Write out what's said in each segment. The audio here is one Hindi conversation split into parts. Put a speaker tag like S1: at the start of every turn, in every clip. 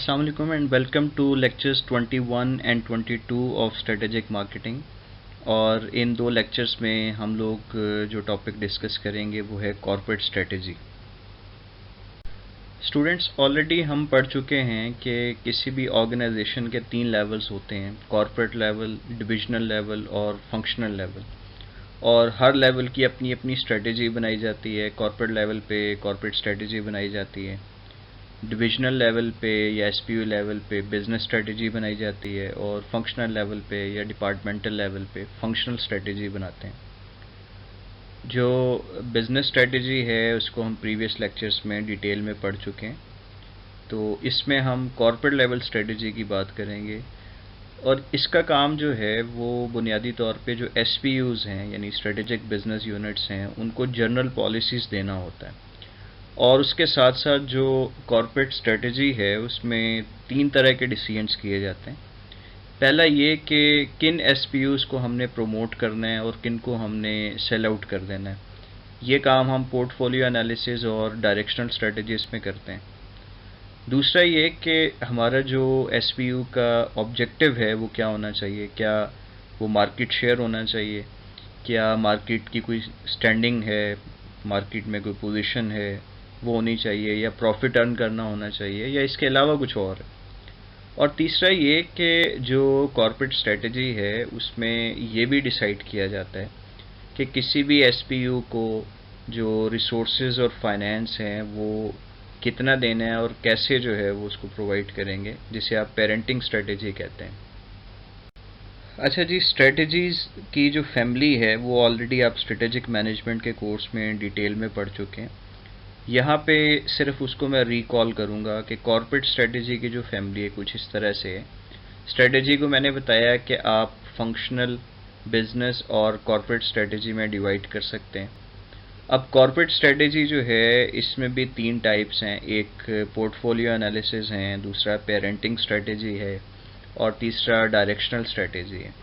S1: अस्सलाम वालेकुम and welcome to lectures 21 and 22 of strategic marketing. और इन दो लेक्चर्स में हम लोग जो टॉपिक डिस्कस करेंगे वो है कॉर्पोरेट स्ट्रेटेजी। स्टूडेंट्स, ऑलरेडी हम पढ़ चुके हैं कि किसी भी ऑर्गेनाइजेशन के 3 लेवल्स होते हैं, कॉर्पोरेट लेवल, डिविजनल लेवल और फंक्शनल लेवल। और हर लेवल की अपनी अपनी स्ट्रेटेजी बनाई जाती है। कॉर्पोरेट लेवल पे कॉर्पोरेट स्ट्रेटेजी बनाई जाती है, डिविजनल लेवल पे या एसपीयू लेवल पे बिजनेस स्ट्रेटजी बनाई जाती है, और फंक्शनल लेवल पे या डिपार्टमेंटल लेवल पे फंक्शनल स्ट्रेटजी बनाते हैं। जो बिजनेस स्ट्रेटजी है उसको हम प्रीवियस लेक्चर्स में डिटेल में पढ़ चुके हैं, तो इसमें हम कॉर्पोरेट लेवल स्ट्रेटजी की बात करेंगे। और इसका काम जो है वो बुनियादी तौर पे जो एसपीयूज़ हैं यानी स्ट्रेटेजिक बिजनेस यूनिट्स हैं उनको जनरल पॉलिसीज़ देना होता है। और उसके साथ साथ जो कॉर्पोरेट स्ट्रेटजी है उसमें 3 तरह के डिसीजंस किए जाते हैं। पहला ये कि किन एसपीयूज़ को हमने प्रमोट करना है और किन को हमने सेल आउट कर देना है। ये काम हम पोर्टफोलियो एनालिसिस और डायरेक्शनल स्ट्रेटजीज में करते हैं। दूसरा ये कि हमारा जो एसपीयू का ऑब्जेक्टिव है वो क्या होना चाहिए। क्या वो मार्केट शेयर होना चाहिए, क्या मार्केट की कोई स्टैंडिंग है, मार्केट में कोई पोजीशन है वो होनी चाहिए, या प्रॉफिट अर्न करना होना चाहिए, या इसके अलावा कुछ और है। और तीसरा ये कि जो कॉर्पोरेट स्ट्रेटजी है उसमें ये भी डिसाइड किया जाता है कि किसी भी एसपीयू को जो रिसोर्सेज और फाइनेंस हैं वो कितना देना है और कैसे जो है वो उसको प्रोवाइड करेंगे, जिसे आप पेरेंटिंग स्ट्रेटजी कहते हैं। अच्छा जी, स्ट्रेटजीज़ की जो फैमिली है वो ऑलरेडी आप स्ट्रेटेजिक मैनेजमेंट के कोर्स में डिटेल में पढ़ चुके हैं। यहाँ पे सिर्फ उसको मैं रिकॉल करूँगा कि कॉर्पोरेट स्ट्रेटजी की जो फैमिली है कुछ इस तरह से है। स्ट्रेटजी को मैंने बताया कि आप फंक्शनल, बिजनेस और कॉर्पोरेट स्ट्रेटजी में डिवाइड कर सकते हैं। अब कॉर्पोरेट स्ट्रेटजी जो है इसमें भी 3 टाइप्स हैं। एक पोर्टफोलियो एनालिसिस है, दूसरा पेरेंटिंग स्ट्रेटजी है और तीसरा डायरेक्शनल स्ट्रेटजी है।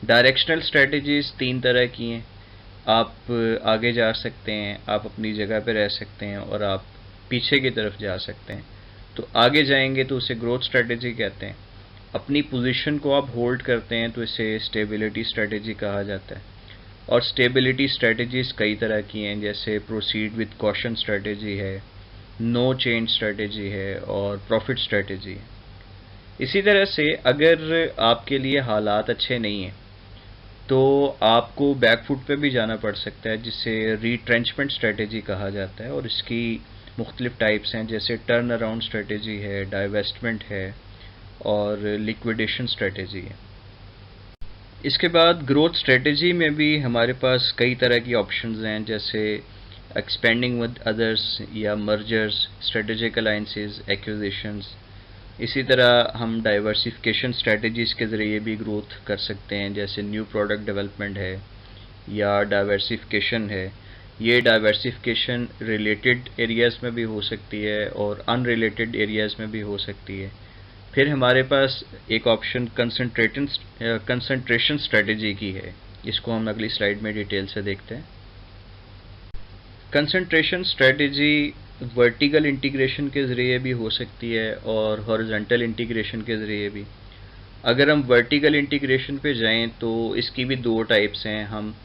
S1: डायरेक्शनल स्ट्रेटजीज 3 तरह की हैं। आप आगे जा सकते हैं, आप अपनी जगह पे रह सकते हैं, और आप पीछे की तरफ जा सकते हैं। तो आगे जाएंगे तो उसे ग्रोथ स्ट्रेटजी कहते हैं। अपनी पोजीशन को आप होल्ड करते हैं तो इसे स्टेबिलिटी स्ट्रेटजी कहा जाता है। और स्टेबिलिटी स्ट्रेटजीज कई तरह की हैं, जैसे प्रोसीड विद कॉशन स्ट्रेटजी है, नो चेंज स्ट्रेटजी है और प्रॉफिट स्ट्रेटजी है। इसी तरह से अगर आपके लिए हालात अच्छे नहीं हैं तो आपको बैकफुट पे भी जाना पड़ सकता है, जिसे रीट्रेंचमेंट स्ट्रेटजी कहा जाता है। और इसकी मुख्तलिफ टाइप्स हैं, जैसे टर्न अराउंड स्ट्रेटजी है, डाइवेस्टमेंट है और लिक्विडेशन स्ट्रेटजी है। इसके बाद ग्रोथ स्ट्रेटजी में भी हमारे पास कई तरह की ऑप्शंस हैं, जैसे एक्सपेंडिंग विद अदर्स या मर्जर्स, स्ट्रेटेजिक अलायंसेस, एक्विजिशंस। इसी तरह हम डाइवर्सिफिकेशन स्ट्रेटजीज़ के ज़रिए भी ग्रोथ कर सकते हैं, जैसे न्यू प्रोडक्ट डेवलपमेंट है या डाइवर्सिफिकेशन है। ये डाइवर्सिफिकेशन रिलेटेड एरियाज़ में भी हो सकती है और अनरिलेटेड एरियाज़ में भी हो सकती है। फिर हमारे पास एक ऑप्शन कंसंट्रेशन स्ट्रेटजी की है, इसको हम अगली स्लाइड में डिटेल से देखते हैं। कंसंट्रेशन स्ट्रेटजी वर्टिकल इंटीग्रेशन के ज़रिए भी हो सकती है और हॉरिजॉन्टल इंटीग्रेशन के ज़रिए भी। अगर हम वर्टिकल इंटीग्रेशन पे जाएं तो इसकी भी 2 टाइप्स हैं। हम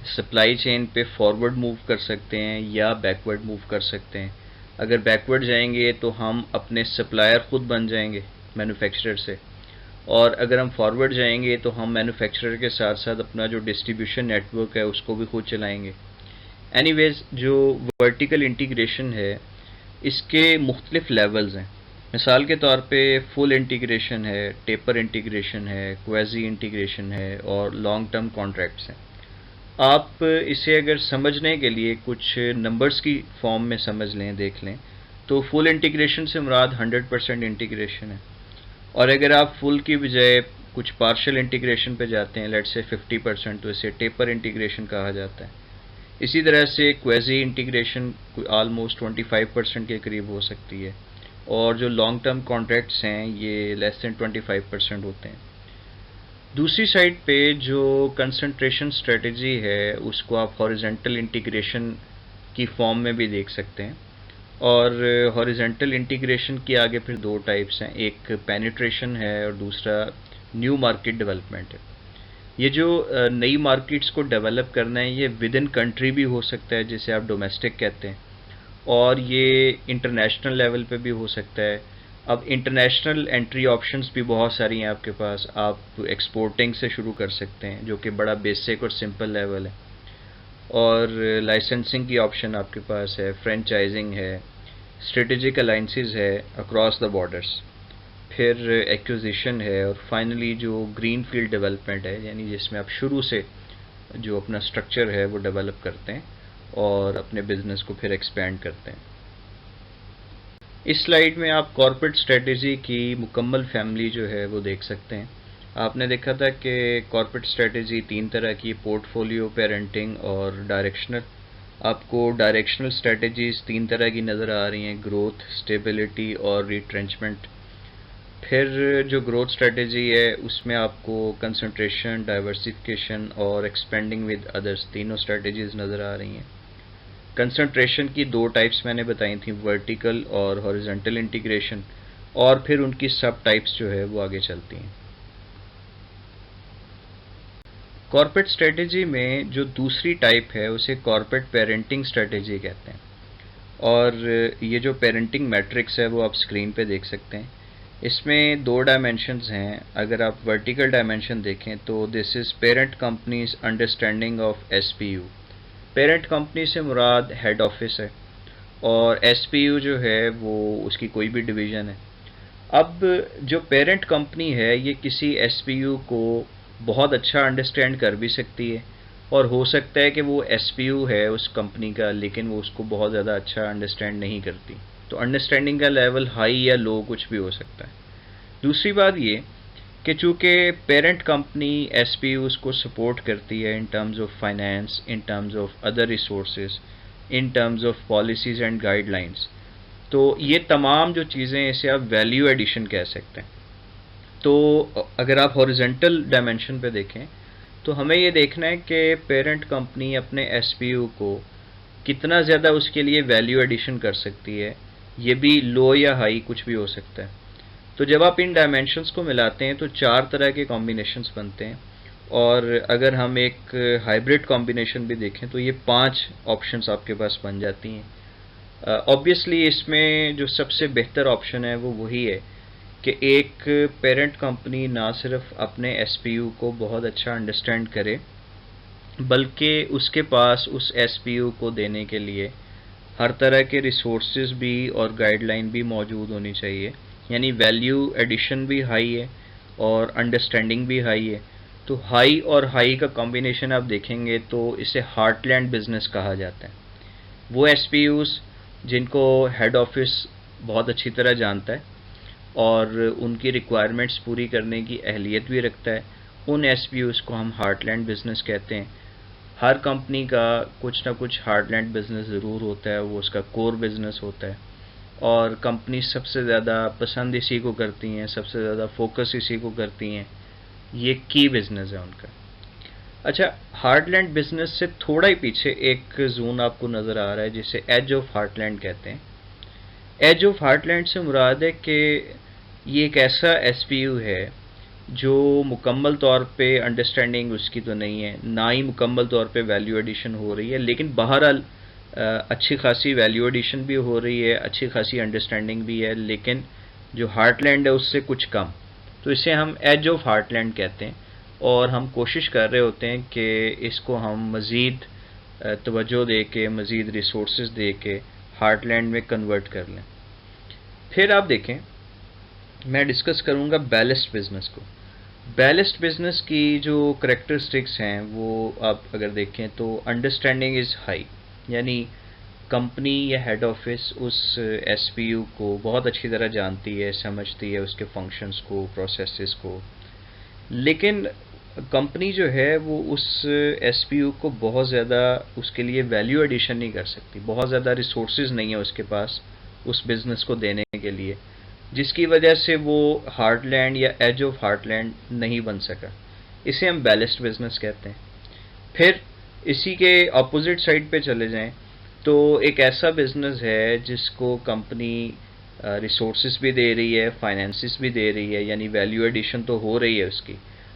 S1: सप्लाई चेन पे फॉरवर्ड मूव कर सकते हैं या बैकवर्ड मूव कर सकते हैं। अगर बैकवर्ड जाएंगे तो हम अपने सप्लायर ख़ुद बन जाएंगे मैन्युफैक्चरर से, और अगर हम फॉरवर्ड जाएंगे तो हम मैन्युफैक्चरर के साथ साथ अपना जो डिस्ट्रीब्यूशन नेटवर्क है उसको भी खुद चलाएंगे। एनीवेज, जो वर्टिकल इंटीग्रेशन है इसके मुख्तलिफ लेवल्स हैं। मिसाल के तौर पे फुल इंटीग्रेशन है, टेपर इंटीग्रेशन है, क्वेजी इंटीग्रेशन है और लॉन्ग टर्म कॉन्ट्रैक्ट्स हैं। आप इसे अगर समझने के लिए कुछ नंबर्स की फॉर्म में समझ लें, देख लें, तो फुल इंटीग्रेशन से मुराद 100% इंटीग्रेशन है। और अगर आप फुल की बजाय कुछ पार्शियल इंटीग्रेशन पे जाते हैं, लेट्स से 50%, तो इसे टेपर इंटीग्रेशन कहा जाता है। इसी तरह से क्वेजी इंटीग्रेशन ऑलमोस्ट 25% के करीब हो सकती है, और जो लॉन्ग टर्म कॉन्ट्रैक्ट्स हैं ये लेस दैन 25% होते हैं। दूसरी साइड पे जो कंसंट्रेशन स्ट्रेटजी है उसको आप हॉरिजॉन्टल इंटीग्रेशन की फॉर्म में भी देख सकते हैं। और हॉरिजेंटल इंटीग्रेशन की आगे फिर दो टाइप्स हैं, एक पेनिट्रेशन है और दूसरा न्यू मार्केट डेवलपमेंट है। ये जो नई मार्केट्स को डेवलप करना है, ये विद इन कंट्री भी हो सकता है जिसे आप डोमेस्टिक कहते हैं, और ये इंटरनेशनल लेवल पे भी हो सकता है। अब इंटरनेशनल एंट्री ऑप्शंस भी बहुत सारी हैं आपके पास। आप एक्सपोर्टिंग से शुरू कर सकते हैं जो कि बड़ा बेसिक और सिंपल लेवल है, और लाइसेंसिंग की ऑप्शन आपके पास है, फ्रेंचाइजिंग है, स्ट्रेटेजिक अलाइंसेस है अक्रॉस द बॉर्डर्स, फिर एक्विजिशन है, और फाइनली जो ग्रीन फील्ड डेवलपमेंट है, यानी जिसमें आप शुरू से जो अपना स्ट्रक्चर है वो डेवलप करते हैं और अपने बिजनेस को फिर एक्सपेंड करते हैं। इस स्लाइड में आप कॉर्पोरेट स्ट्रेटेजी की मुकम्मल फैमिली जो है वो देख सकते हैं। आपने देखा था कि कॉर्पोरेट स्ट्रेटेजी तीन तरह की, पोर्टफोलियो, पेरेंटिंग और डायरेक्शनल। आपको डायरेक्शनल स्ट्रेटेजीज तीन तरह की नज़र आ रही हैं, ग्रोथ, स्टेबिलिटी और रिट्रेंचमेंट। फिर जो ग्रोथ स्ट्रेटेजी है उसमें आपको कंसंट्रेशन, डाइवर्सिफिकेशन और एक्सपेंडिंग विद अदर्स तीनों स्ट्रेटेजीज नज़र आ रही हैं। कंसंट्रेशन की दो टाइप्स मैंने बताई थी, वर्टिकल और हॉरिजॉन्टल इंटीग्रेशन, और फिर उनकी सब टाइप्स जो है वो आगे चलती हैं। कॉर्पोरेट स्ट्रेटेजी में जो दूसरी टाइप है उसे कॉर्पोरेट पेरेंटिंग स्ट्रेटेजी कहते हैं, और ये जो पेरेंटिंग मैट्रिक्स है वो आप स्क्रीन पे देख सकते हैं। इसमें दो डायमेंशंस हैं। अगर आप वर्टिकल डायमेंशन देखें तो this is parent companies understanding of SPU. Parent company से मुराद हेड ऑफिस है, और एसपीयू जो है वो उसकी कोई भी डिवीज़न है। अब जो पेरेंट कंपनी है ये किसी एसपीयू को बहुत अच्छा अंडरस्टैंड कर भी सकती है, और हो सकता है कि वो एसपीयू है उस कंपनी का लेकिन वो उसको बहुत ज़्यादा अच्छा अंडरस्टैंड नहीं करती। तो अंडरस्टैंडिंग का लेवल हाई या लो कुछ भी हो सकता है। दूसरी बात ये कि चूँकि पेरेंट कंपनी एसपीयूज को सपोर्ट करती है in terms of finance, in terms of other resources, in terms of policies and guidelines, तो ये तमाम जो चीज़ें इसे आप वैल्यू एडिशन कह सकते हैं। तो अगर आप हॉरिजेंटल डायमेंशन पे देखें तो हमें ये देखना है कि पेरेंट कंपनी अपने एसपीयू को कितना ज़्यादा उसके लिए वैल्यू एडिशन कर सकती है। ये भी लो या हाई कुछ भी हो सकता है। तो जब आप इन डायमेंशंस को मिलाते हैं तो चार तरह के कॉम्बिनेशंस बनते हैं, और अगर हम एक हाइब्रिड कॉम्बिनेशन भी देखें तो ये 5 ऑप्शंस आपके पास बन जाती हैं। ऑब्वियसली इसमें जो सबसे बेहतर ऑप्शन है वो वही है कि एक पेरेंट कंपनी ना सिर्फ अपने एसपीयू को बहुत अच्छा अंडरस्टैंड करे, बल्कि उसके पास उस एसपीयू को देने के लिए हर तरह के रिसोर्सेज भी और गाइडलाइन भी मौजूद होनी चाहिए। यानी वैल्यू एडिशन भी हाई है और अंडरस्टैंडिंग भी हाई है। तो हाई और हाई का कॉम्बिनेशन आप देखेंगे तो इसे हार्टलैंड बिजनेस कहा जाता है। वो एसपीयूज जिनको हेड ऑफिस बहुत अच्छी तरह जानता है और उनकी रिक्वायरमेंट्स पूरी करने की अहलियत भी रखता है, उन एसपीयूज को हम हार्टलैंड बिजनेस कहते हैं। हर कंपनी का कुछ ना कुछ हार्टलैंड बिजनेस ज़रूर होता है, वो उसका कोर बिजनेस होता है, और कंपनी सबसे ज़्यादा पसंद इसी को करती हैं, सबसे ज़्यादा फोकस इसी को करती हैं। ये की बिजनेस है उनका। अच्छा, हार्टलैंड बिजनेस से थोड़ा ही पीछे एक जोन आपको नज़र आ रहा है जिसे एज ऑफ हार्टलैंड कहते हैं। एज ऑफ हार्टलैंड से मुराद है कि ये एक ऐसा एसपीयू है जो मुकम्मल तौर पे अंडरस्टैंडिंग उसकी तो नहीं है, ना ही मुकम्मल तौर पे वैल्यू एडिशन हो रही है, लेकिन बहरहाल अच्छी खासी वैल्यू एडिशन भी हो रही है, अच्छी खासी अंडरस्टैंडिंग भी है, लेकिन जो हार्टलैंड है उससे कुछ कम। तो इसे हम एज ऑफ हार्टलैंड कहते हैं, और हम कोशिश कर रहे होते हैं कि इसको हम मज़ीद तवज्जो दे के, मज़ीद रिसोर्सेज दे के हार्टलैंड में कन्वर्ट कर लें। फिर आप देखें, मैं डिस्कस करूंगा बैलेस्ट बिजनेस को। बैलेस्ट बिजनेस की जो करेक्टरिस्टिक्स हैं वो आप अगर देखें तो अंडरस्टैंडिंग इज़ हाई, यानी कंपनी या हेड ऑफिस उस एसपीयू को बहुत अच्छी तरह जानती है, समझती है उसके फंक्शंस को, प्रोसेसेस को, लेकिन कंपनी जो है वो उस एसपीयू को बहुत ज़्यादा उसके लिए वैल्यू एडिशन नहीं कर सकती, बहुत ज़्यादा रिसोर्सेज नहीं है उसके पास उस बिज़नेस को देने के लिए, जिसकी वजह से वो हार्टलैंड या एज ऑफ हार्टलैंड नहीं बन सका। इसे हम बैलेस्ट बिजनेस कहते हैं। फिर इसी के अपोजिट साइड पे चले जाएं तो एक ऐसा बिजनेस है जिसको कंपनी रिसोर्सेज भी दे रही है, फाइनेंसिस भी दे रही है, यानी वैल्यू एडिशन तो हो रही है उसकी,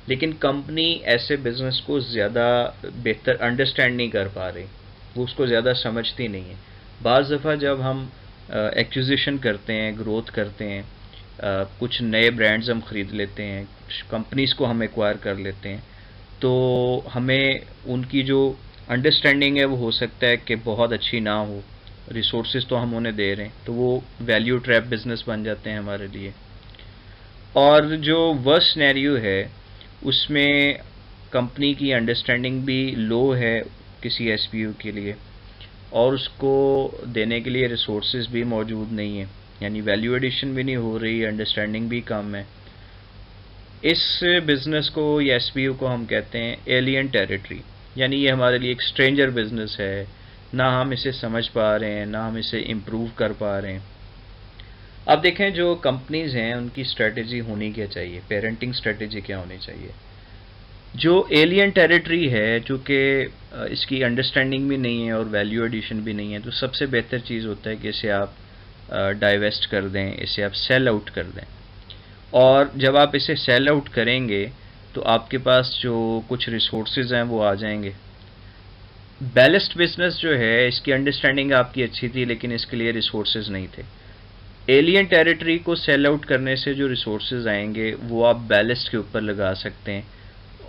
S1: लेकिन कंपनी ऐसे बिजनेस को ज़्यादा बेहतर अंडरस्टैंड नहीं कर पा रही, वो उसको ज़्यादा समझती नहीं है। बाज़ दफ़ा जब हम एक्विजिशन करते हैं, ग्रोथ करते हैं, कुछ नए ब्रांड्स हम ख़रीद लेते हैं, कुछ कंपनीज़ को हम एक्वायर कर लेते हैं, तो हमें उनकी जो अंडरस्टैंडिंग है वो हो सकता है कि बहुत अच्छी ना हो, रिसोर्सेज तो हम उन्हें दे रहे हैं, तो वो वैल्यू ट्रैप बिजनेस बन जाते हैं हमारे लिए। और जो वर्स्ट सिनेरियो है उसमें कंपनी की अंडरस्टैंडिंग भी लो है किसी एसपीयू के लिए, और उसको देने के लिए रिसोर्सेज भी मौजूद नहीं है, यानी वैल्यू एडिशन भी नहीं हो रही, अंडरस्टैंडिंग भी कम है। इस बिज़नेस को या एसपीयू को हम कहते हैं एलियन टेरिटरी, यानी ये हमारे लिए एक स्ट्रेंजर बिजनेस है, ना हम इसे समझ पा रहे हैं, ना हम इसे इम्प्रूव कर पा रहे हैं। अब देखें जो कंपनीज हैं उनकी स्ट्रेटजी होनी क्या चाहिए, पेरेंटिंग स्ट्रेटजी क्या होनी चाहिए। जो एलियन टेरिटरी है, चूँकि इसकी अंडरस्टैंडिंग भी नहीं है और वैल्यू एडिशन भी नहीं है, तो सबसे बेहतर चीज़ होता है कि इसे आप डाइवेस्ट कर दें, इसे आप सेल आउट कर दें। और जब आप इसे सेल आउट करेंगे तो आपके पास जो कुछ रिसोर्सेज हैं वो आ जाएंगे। बैलेंस्ड बिजनेस जो है इसकी अंडरस्टैंडिंग आपकी अच्छी थी, लेकिन इसके लिए रिसोर्सेज नहीं थे। एलियन टेरिटरी को सेल आउट करने से जो रिसोर्सेज आएंगे वो आप बैलेंस्ड के ऊपर लगा सकते हैं,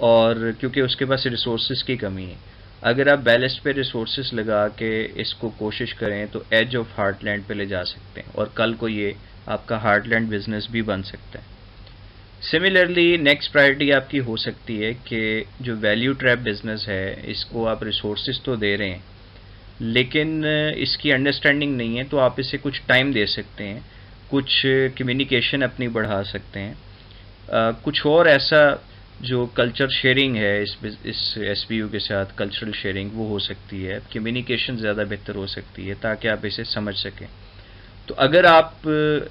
S1: और क्योंकि उसके पास रिसोर्सेज की कमी है। अगर आप बैलेंस्ड पे रिसोर्सेज लगा के इसको कोशिश करें तो एज ऑफ हार्टलैंड पे ले जा सकते हैं, और कल को ये आपका हार्टलैंड बिजनेस भी बन सकता है। सिमिलरली नेक्स्ट प्रायोरिटी आपकी हो सकती है कि जो वैल्यू ट्रैप बिजनेस है इसको आप रिसोर्सेज तो दे रहे हैं, लेकिन इसकी अंडरस्टैंडिंग नहीं है, तो आप इसे कुछ टाइम दे सकते हैं, कुछ कम्युनिकेशन अपनी बढ़ा सकते हैं, कुछ और ऐसा जो कल्चर शेयरिंग है इस एसपीयू के साथ, कल्चरल शेयरिंग वो हो सकती है, कम्युनिकेशन ज़्यादा बेहतर हो सकती है ताकि आप इसे समझ सकें। तो अगर आप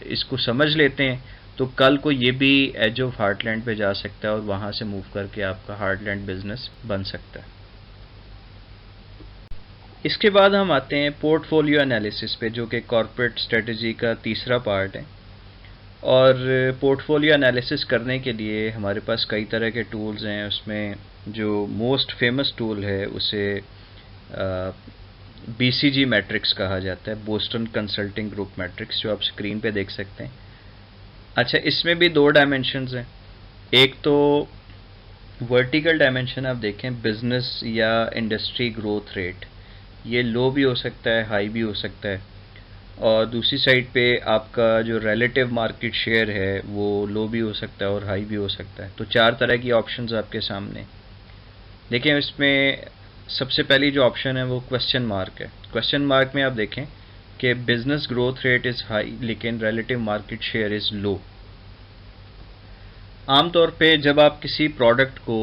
S1: इसको समझ लेते हैं तो कल को ये भी एज ऑफ हार्टलैंड पे जा सकता है और वहाँ से मूव करके आपका हार्टलैंड बिजनेस बन सकता है। इसके बाद हम आते हैं पोर्टफोलियो एनालिसिस पे, जो कि कॉर्पोरेट स्ट्रेटजी का तीसरा पार्ट है। और पोर्टफोलियो एनालिसिस करने के लिए हमारे पास कई तरह के टूल्स हैं। उसमें जो मोस्ट फेमस टूल है उसे BCG मैट्रिक्स कहा जाता है, बोस्टन कंसल्टिंग ग्रुप मैट्रिक्स, जो आप स्क्रीन पे देख सकते हैं। अच्छा, इसमें भी दो डायमेंशंस हैं। एक तो वर्टिकल डायमेंशन आप देखें, बिजनेस या इंडस्ट्री ग्रोथ रेट, ये लो भी हो सकता है, हाई भी हो सकता है। और दूसरी साइड पे आपका जो रिलेटिव मार्केट शेयर है वो लो भी हो सकता है और हाई भी हो सकता है। तो चार तरह की ऑप्शंस आपके सामने। देखिए, इसमें सबसे पहली जो ऑप्शन है वो क्वेश्चन मार्क है। क्वेश्चन मार्क में आप देखें कि business growth rate is high लेकिन relative market share is low. आमतौर पे जब आप किसी प्रोडक्ट को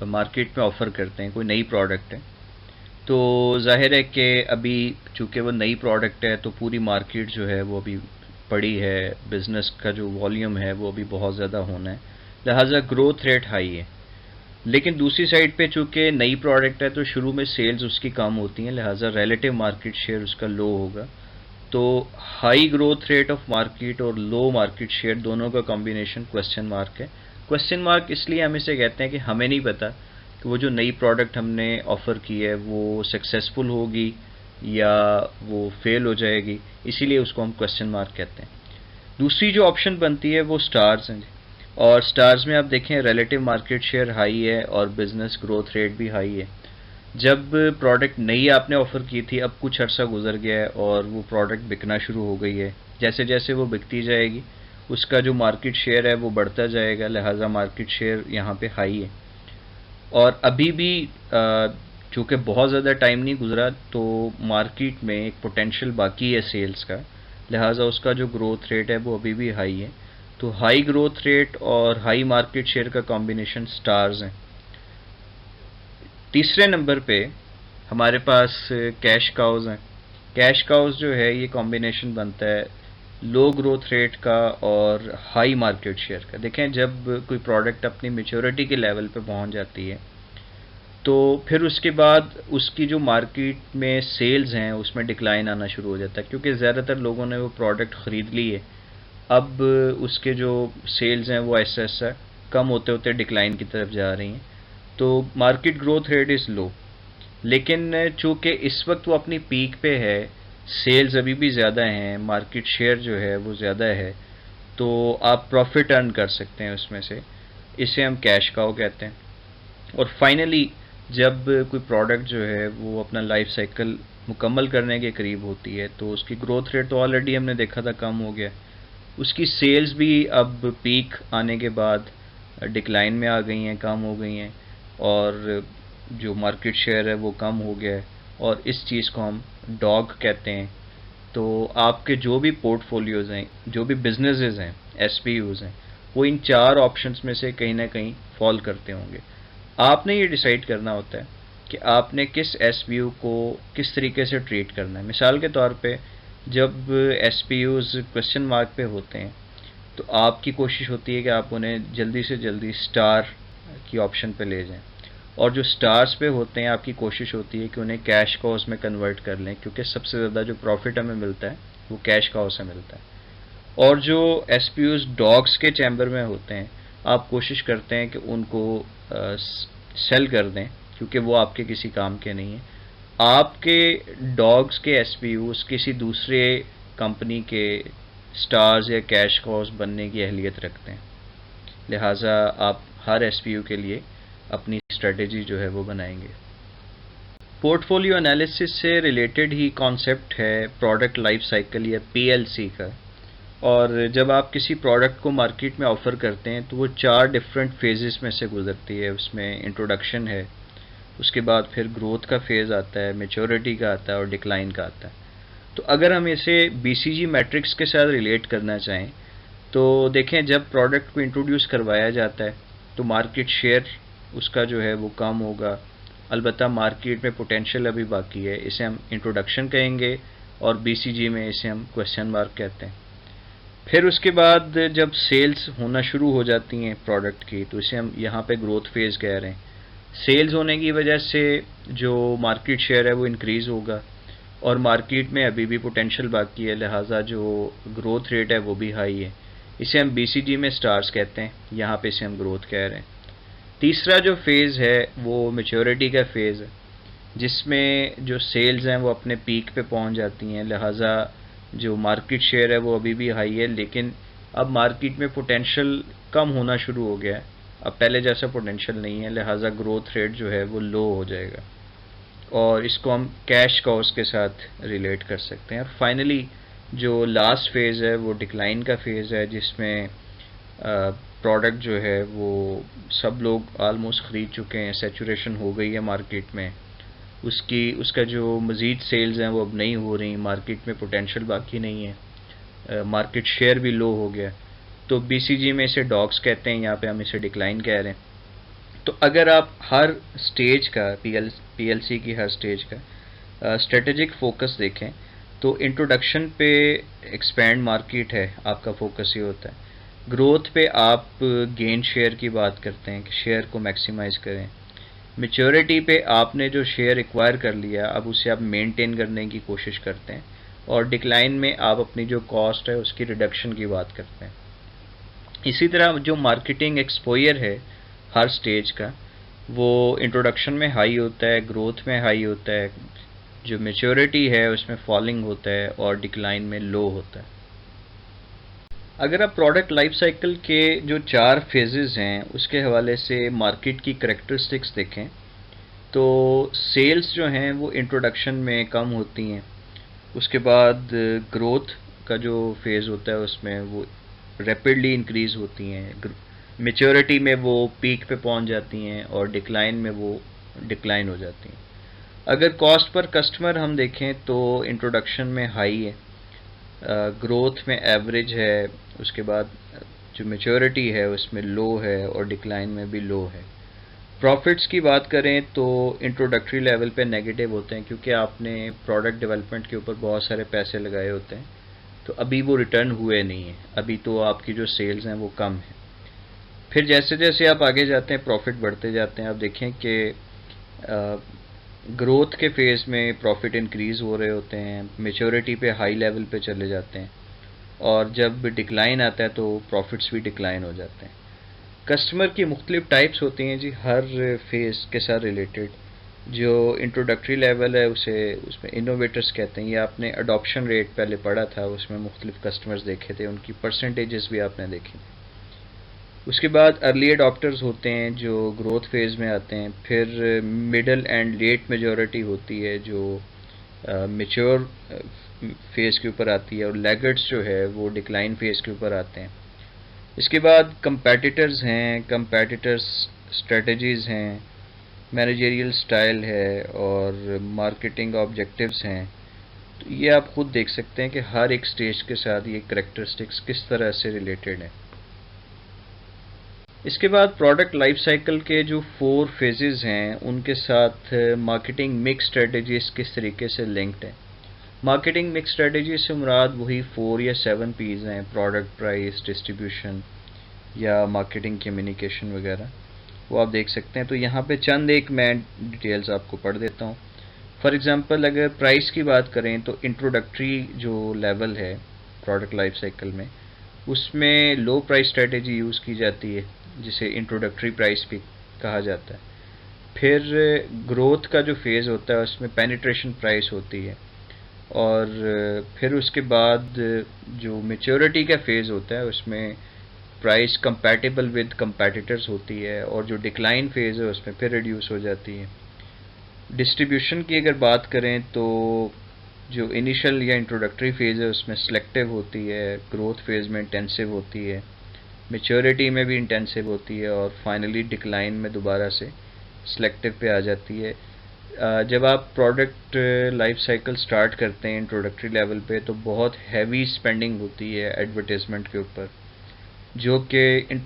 S1: मार्केट में ऑफ़र करते हैं, कोई नई प्रोडक्ट है, तो ज़ाहिर है कि अभी चूँकि वो नई प्रोडक्ट है तो पूरी मार्केट जो है वो अभी पड़ी है, बिज़नेस का जो वॉल्यूम है वो अभी बहुत ज़्यादा होना है, लिहाजा ग्रोथ रेट हाई है। लेकिन दूसरी साइड पे चूँकि नई प्रोडक्ट है तो शुरू में सेल्स उसकी कम होती हैं, लिहाजा रिलेटिव मार्केट शेयर उसका लो होगा। तो high growth rate of market और लो मार्केट शेयर दोनों का कॉम्बिनेशन क्वेश्चन मार्क है। क्वेश्चन मार्क इसलिए हम इसे कहते हैं कि हमें नहीं पता कि वो जो नई प्रोडक्ट हमने ऑफ़र की है वो सक्सेसफुल होगी या वो फेल हो जाएगी, इसीलिए उसको हम क्वेश्चन मार्क कहते हैं। दूसरी जो ऑप्शन बनती है वो स्टार्स हैं, और स्टार्स में आप देखें रिलेटिव मार्केट शेयर हाई है और बिजनेस ग्रोथ रेट भी हाई है। जब प्रोडक्ट नई आपने ऑफ़र की थी, अब कुछ अर्सा गुजर गया है और वो प्रोडक्ट बिकना शुरू हो गई है, जैसे जैसे वो बिकती जाएगी उसका जो मार्केट शेयर है वो बढ़ता जाएगा, लिहाजा मार्केट शेयर यहाँ पे हाई है। और अभी भी चूँकि बहुत ज़्यादा टाइम नहीं गुजरा तो मार्केट में एक पोटेंशियल बाकी है सेल्स का, लिहाजा उसका जो ग्रोथ रेट है वो अभी भी हाई है। तो हाई ग्रोथ रेट और हाई मार्केट शेयर का कॉम्बिनेशन स्टार्स हैं। तीसरे नंबर पे हमारे पास कैश काउज हैं। कैश काउज जो है ये कॉम्बिनेशन बनता है लो ग्रोथ रेट का और हाई मार्केट शेयर का। देखें, जब कोई प्रोडक्ट अपनी मेच्योरिटी के लेवल पे पहुंच जाती है तो फिर उसके बाद उसकी जो मार्केट में सेल्स हैं उसमें डिक्लाइन आना शुरू हो जाता है, क्योंकि ज़्यादातर लोगों ने वो प्रोडक्ट ख़रीद ली है। अब उसके जो सेल्स हैं वो ऐसा ऐसा कम होते होते डिक्लाइन की तरफ जा रही हैं। तो market growth rate is low, लेकिन चूँकि इस वक्त वो अपनी पीक पे है, सेल्स अभी भी ज़्यादा हैं, मार्केट शेयर जो है वो ज़्यादा है, तो आप प्रॉफिट अर्न कर सकते हैं उसमें से। इसे हम कैश काउ कहते हैं। और फाइनली जब कोई प्रोडक्ट जो है वो अपना लाइफ साइकिल मुकम्मल करने के करीब होती है, तो उसकी ग्रोथ रेट तो ऑलरेडी हमने देखा था कम हो गया, उसकी सेल्स भी अब पीक आने के बाद डिक्लाइन में आ गई हैं, कम हो गई हैं, और जो मार्केट शेयर है वो कम हो गया है, और इस चीज़ को हम डॉग कहते हैं। तो आपके जो भी पोर्टफोलियोज़ हैं, जो भी बिजनेसेस हैं, एसपीयूज़ हैं, वो इन चार ऑप्शंस में से कहीं ना कहीं फॉल करते होंगे। आपने ये डिसाइड करना होता है कि आपने किस एसपीयू को किस तरीके से ट्रीट करना है। मिसाल के तौर पे जब एसपीयूज़ क्वेश्चन मार्क पे होते हैं, तो आपकी कोशिश होती है कि आप उन्हें जल्दी से जल्दी स्टार की ऑप्शन पे ले जाएं, और जो स्टार्स पे होते हैं आपकी कोशिश होती है कि उन्हें कैश काउस में कन्वर्ट कर लें, क्योंकि सबसे ज़्यादा जो प्रॉफिट हमें मिलता है वो कैश काउ से मिलता है। और जो एसपीयूज़ डॉग्स के चैम्बर में होते हैं, आप कोशिश करते हैं कि उनको सेल कर दें, क्योंकि वो आपके किसी काम के नहीं हैं। आपके डॉग्स के एसपीयूज़ किसी दूसरे कंपनी के स्टार्स या कैश काउस बनने की अहलियत रखते हैं, लिहाजा आप हर एसपीयू के लिए अपनी स्ट्रेटेजी जो है वो बनाएंगे। पोर्टफोलियो एनालिसिस से रिलेटेड ही कॉन्सेप्ट है प्रोडक्ट लाइफ साइकिल या पीएलसी का। और जब आप किसी प्रोडक्ट को मार्केट में ऑफ़र करते हैं तो वो चार डिफरेंट फेजेस में से गुजरती है। उसमें इंट्रोडक्शन है, उसके बाद फिर ग्रोथ का फेज़ आता है, मैच्योरिटी का आता है, और डिक्लाइन का आता है। तो अगर हम इसे बीसीजी मैट्रिक्स के साथ रिलेट करना चाहें तो देखें, जब प्रोडक्ट को इंट्रोड्यूस करवाया जाता है तो मार्केट शेयर उसका जो है वो कम होगा, अलबत्ता मार्केट में पोटेंशियल अभी बाकी है, इसे हम इंट्रोडक्शन कहेंगे, और बीसीजी में इसे हम क्वेश्चन मार्क कहते हैं। फिर उसके बाद जब सेल्स होना शुरू हो जाती हैं प्रोडक्ट की, तो इसे हम यहाँ पे ग्रोथ फेज़ कह रहे हैं। सेल्स होने की वजह से जो मार्केट शेयर है वो इंक्रीज़ होगा, और मार्केट में अभी भी पोटेंशियल बाकी है, लिहाजा जो ग्रोथ रेट है वो भी हाई है। इसे हम बीसीजी में स्टार्स कहते हैं, यहाँ पे इसे हम ग्रोथ कह रहे हैं। तीसरा जो फेज़ है वो मैच्योरिटी का फेज़ है, जिसमें जो सेल्स हैं वो अपने पीक पे पहुंच जाती हैं, लिहाजा जो मार्केट शेयर है वो अभी भी हाई है, लेकिन अब मार्केट में पोटेंशियल कम होना शुरू हो गया है, अब पहले जैसा पोटेंशियल नहीं है, लिहाजा ग्रोथ रेट जो है वो लो हो जाएगा, और इसको हम कैश काउस के साथ रिलेट कर सकते हैं। और फाइनली जो लास्ट फेज़ है वो डिक्लाइन का फेज़ है, जिसमें प्रोडक्ट जो है वो सब लोग आलमोस्ट ख़रीद चुके हैं, सैचुरेशन हो गई है मार्केट में, उसका जो मज़ीद सेल्स हैं वो अब नहीं हो रही, मार्केट में पोटेंशियल बाकी नहीं है, मार्केट शेयर भी लो हो गया। तो बीसीजी में इसे डॉग्स कहते हैं, यहाँ पे हम इसे डिक्लाइन कह रहे हैं। तो अगर आप हर स्टेज का पीएलसी की हर स्टेज का स्ट्रेटेजिक फोकस देखें, तो इंट्रोडक्शन पे एक्सपैंड मार्केट है, आपका फोकस ये होता है। ग्रोथ पे आप गेन शेयर की बात करते हैं कि शेयर को मैक्सिमाइज़ करें। मैच्योरिटी पे आपने जो शेयर एक्वायर कर लिया अब उसे आप मेंटेन करने की कोशिश करते हैं, और डिक्लाइन में आप अपनी जो कॉस्ट है उसकी रिडक्शन की बात करते हैं। इसी तरह जो मार्केटिंग एक्सपोजर है हर स्टेज का, वो इंट्रोडक्शन में हाई होता है, ग्रोथ में हाई होता है, जो मैच्योरिटी है उसमें फॉलिंग होता है, और डिक्लाइन में लो होता है। अगर आप प्रोडक्ट लाइफ साइकिल के जो चार फेजेस हैं उसके हवाले से मार्केट की करेक्टरिस्टिक्स देखें, तो सेल्स जो हैं वो इंट्रोडक्शन में कम होती हैं, उसके बाद ग्रोथ का जो फेज़ होता है उसमें वो रैपिडली इंक्रीज़ होती हैं, मैच्योरिटी में वो पीक पे पहुंच जाती हैं, और डिक्लाइन में वो डिक्लाइन हो जाती हैं। अगर कॉस्ट पर कस्टमर हम देखें तो इंट्रोडक्शन में हाई है, ग्रोथ में एवरेज है, उसके बाद जो मैच्योरिटी है उसमें लो है, और डिक्लाइन में भी लो है। प्रॉफिट्स की बात करें तो इंट्रोडक्टरी लेवल पे नेगेटिव होते हैं, क्योंकि आपने प्रोडक्ट डेवलपमेंट के ऊपर बहुत सारे पैसे लगाए होते हैं, तो अभी वो रिटर्न हुए नहीं हैं, अभी तो आपकी जो सेल्स हैं वो कम है। फिर जैसे जैसे आप आगे जाते हैं प्रॉफिट बढ़ते जाते हैं। आप देखें कि ग्रोथ के फेज़ में प्रॉफिट इंक्रीज़ हो रहे होते हैं, मेच्योरिटी पे हाई लेवल पे चले जाते हैं, और जब डिक्लाइन आता है तो प्रॉफिट्स भी डिक्लाइन हो जाते हैं। कस्टमर की मुख्तलिफ टाइप्स होती हैं जी हर फेज़ के साथ रिलेटेड। जो इंट्रोडक्टरी लेवल है उसे उसमें इनोवेटर्स कहते हैं। ये आपने अडॉप्शन रेट पहले पढ़ा था, उसमें मुख्तलिफ कस्टमर्स देखे थे, उनकी परसेंटेजेस भी आपने देखी। उसके बाद अर्ली अडॉप्टर्स होते हैं जो ग्रोथ फेज़ में आते हैं। फिर मिडल एंड लेट मेजॉरिटी होती है जो मेच्योर फेज़ के ऊपर आती है, और लैगर्ड्स जो है वो डिक्लाइन फेज़ के ऊपर आते हैं। इसके बाद कंपेटिटर्स हैं, कंपेटिटर्स स्ट्रेटजीज़ हैं, मैनेजरियल स्टाइल है, और मार्केटिंग ऑब्जेक्टिव्स हैं। तो ये आप खुद देख सकते हैं कि हर एक स्टेज के साथ ये करेक्टरिस्टिक्स किस तरह से रिलेटेड हैं। इसके बाद प्रोडक्ट लाइफ साइकिल के जो 4 फेजेस हैं उनके साथ मार्केटिंग मिक्स स्ट्रेटजीज किस तरीके से लिंक्ड है। मार्केटिंग मिक्स स्ट्रेटजी से मुराद वही 4 या 7 पीज हैं, प्रोडक्ट, प्राइस, डिस्ट्रीब्यूशन या मार्केटिंग कम्युनिकेशन वगैरह, वो आप देख सकते हैं। तो यहाँ पे चंद एक मैं डिटेल्स आपको पढ़ देता हूँ। फॉर एग्जांपल अगर प्राइस की बात करें तो इंट्रोडक्टरी जो लेवल है प्रोडक्ट लाइफ साइकिल में, उसमें लो प्राइस स्ट्रेटजी यूज़ की जाती है जिसे इंट्रोडक्टरी प्राइस भी कहा जाता है। फिर ग्रोथ का जो फेज़ होता है उसमें पेनिट्रेशन प्राइस होती है, और फिर उसके बाद जो मेच्योरिटी का फेज़ होता है उसमें प्राइस कंपैटिबल विद कंपैटिटर्स होती है, और जो डिक्लाइन फेज़ है उसमें फिर रिड्यूस हो जाती है। डिस्ट्रीब्यूशन की अगर बात करें तो जो इनिशियल या इंट्रोडक्टरी फेज़ है उसमें सिलेक्टिव होती है, ग्रोथ फेज़ में इंटेंसिव होती है, मेच्योरिटी में भी इंटेंसिव होती है, और फाइनली डिक्लाइन में दोबारा से सिलेक्टिव पे आ जाती है। जब आप प्रोडक्ट लाइफ साइकिल स्टार्ट करते हैं इंट्रोडक्टरी लेवल पे तो बहुत हैवी स्पेंडिंग होती है एडवर्टाइजमेंट के ऊपर, जो कि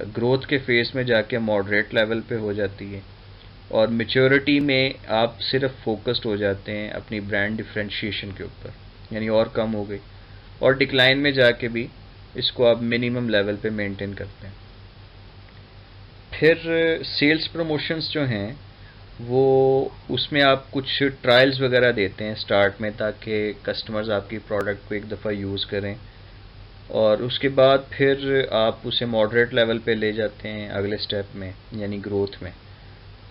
S1: ग्रोथ के फेज़ में जाके मॉडरेट लेवल पे हो जाती है, और मेच्योरिटी में आप सिर्फ फोकस्ड हो जाते हैं अपनी ब्रांड डिफरेंशिएशन के ऊपर, यानी और कम हो गई, और डिक्लाइन में जाके भी इसको आप मिनिमम लेवल पे मेंटेन करते हैं। फिर सेल्स प्रमोशंस जो हैं वो उसमें आप कुछ ट्रायल्स वगैरह देते हैं स्टार्ट में, ताकि कस्टमर्स आपकी प्रोडक्ट को एक दफ़ा यूज़ करें, और उसके बाद फिर आप उसे मॉडरेट लेवल पे ले जाते हैं अगले स्टेप में यानी ग्रोथ में,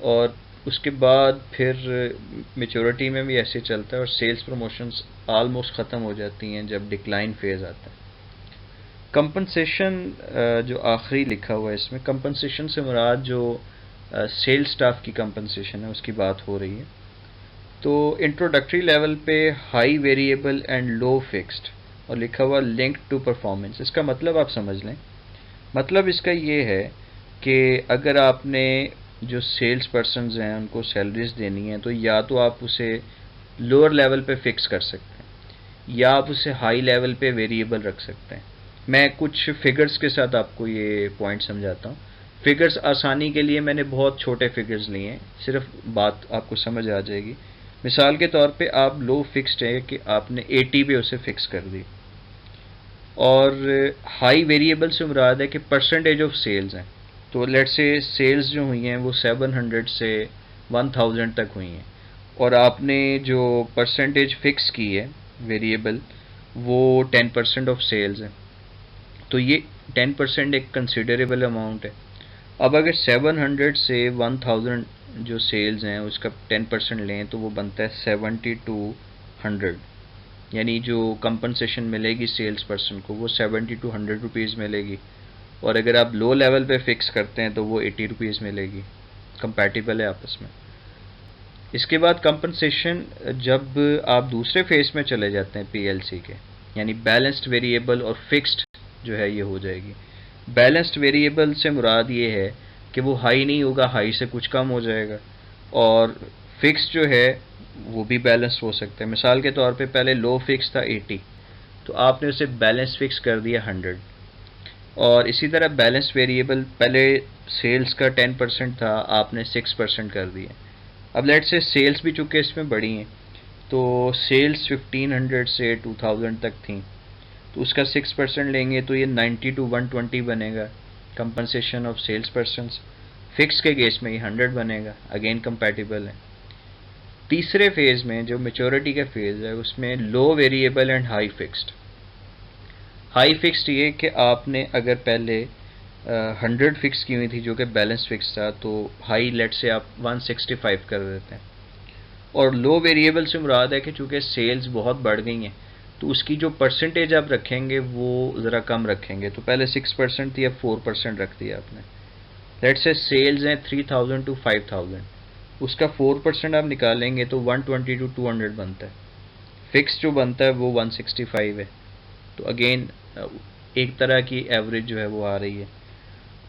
S1: और उसके बाद फिर मेच्योरिटी में भी ऐसे चलता है, और सेल्स प्रमोशंस आलमोस्ट ख़त्म हो जाती हैं जब डिक्लाइन फेज़ आता है। कंपनसेशन जो आखिरी लिखा हुआ है इसमें, कंपनसेशन से मुराद जो सेल्स स्टाफ की कंपनसेशन है उसकी बात हो रही है। तो इंट्रोडक्टरी लेवल पे high variable and low fixed, और लिखा हुआ लिंक्ड टू परफॉर्मेंस। इसका मतलब आप समझ लें, मतलब इसका ये है कि अगर आपने जो सेल्स पर्सनस हैं उनको सैलरीज देनी है तो या तो आप उसे लोअर लेवल पे फिक्स कर सकते हैं या आप उसे हाई लेवल पे वेरिएबल रख सकते हैं। मैं कुछ फिगर्स के साथ आपको ये पॉइंट समझाता हूँ। फिगर्स आसानी के लिए मैंने बहुत छोटे फिगर्स लिए हैं, सिर्फ बात आपको समझ आ जाएगी। मिसाल के तौर पे आप लो फिक्स्ड है कि आपने 80 पे उसे फिक्स कर दी, और हाई वेरिएबल से मुराद है कि परसेंटेज ऑफ सेल्स हैं। तो लेट्स से सेल्स जो हुई हैं वो 700 से 1000 तक हुई हैं, और आपने जो परसेंटेज फिक्स की है वेरिएबल वो 10% ऑफ सेल्स है। तो ये 10% एक कंसिडरेबल अमाउंट है। अब अगर 700 से 1000 जो सेल्स हैं उसका 10% लें तो वो बनता है 70 to 100, यानी जो कंपनसेशन मिलेगी सेल्स पर्सन को वो 70 to 100 रुपीज़ मिलेगी, और अगर आप लो लेवल पे फिक्स करते हैं तो वो 80 रुपीज़ मिलेगी। कंपैटिबल है आपस में। इसके बाद कंपनसेशन जब आप दूसरे फेज में चले जाते हैं पीएलसी के, यानी बैलेंस्ड वेरिएबल और फिक्स्ड जो है ये हो जाएगी। बैलेंस्ड वेरिएबल से मुराद ये है कि वो हाई नहीं होगा, हाई से कुछ कम हो जाएगा, और फिक्स जो है वो भी बैलेंस हो सकता है। मिसाल के तौर पे पहले लो फिक्स था 80, तो आपने उसे बैलेंस फिक्स कर दिया 100, और इसी तरह बैलेंस वेरिएबल पहले सेल्स का 10% था, आपने 6% कर दिया। अब लेट से सेल्स भी चूँकि इसमें बढ़ी हैं, तो सेल्स 1500 से 2000 तक थी, तो उसका 6% लेंगे तो ये 90 to 120 बनेगा compensation of sales persons. Fix के केस में ये 100 बनेगा, अगेन कंपैटिबल है। तीसरे फेज में जो मेच्योरिटी का फेज है उसमें low variable and high fixed. High fixed ये कि आपने अगर पहले 100 फिक्स की हुई थी जो कि बैलेंस फिक्स था, तो हाई लेट से आप 165 कर देते हैं। और लो वेरिएबल से मुराद है कि चूंकि सेल्स बहुत बढ़ गई हैं तो उसकी जो परसेंटेज आप रखेंगे वो ज़रा कम रखेंगे। तो पहले 6% थी, अब 4% रख दिया आपने। लेट्स से सेल्स हैं 3000 टू 5000, उसका 4% आप निकालेंगे तो 120 टू 200 बनता है। फिक्स जो बनता है वो 165 है। तो अगेन एक तरह की एवरेज जो है वो आ रही है।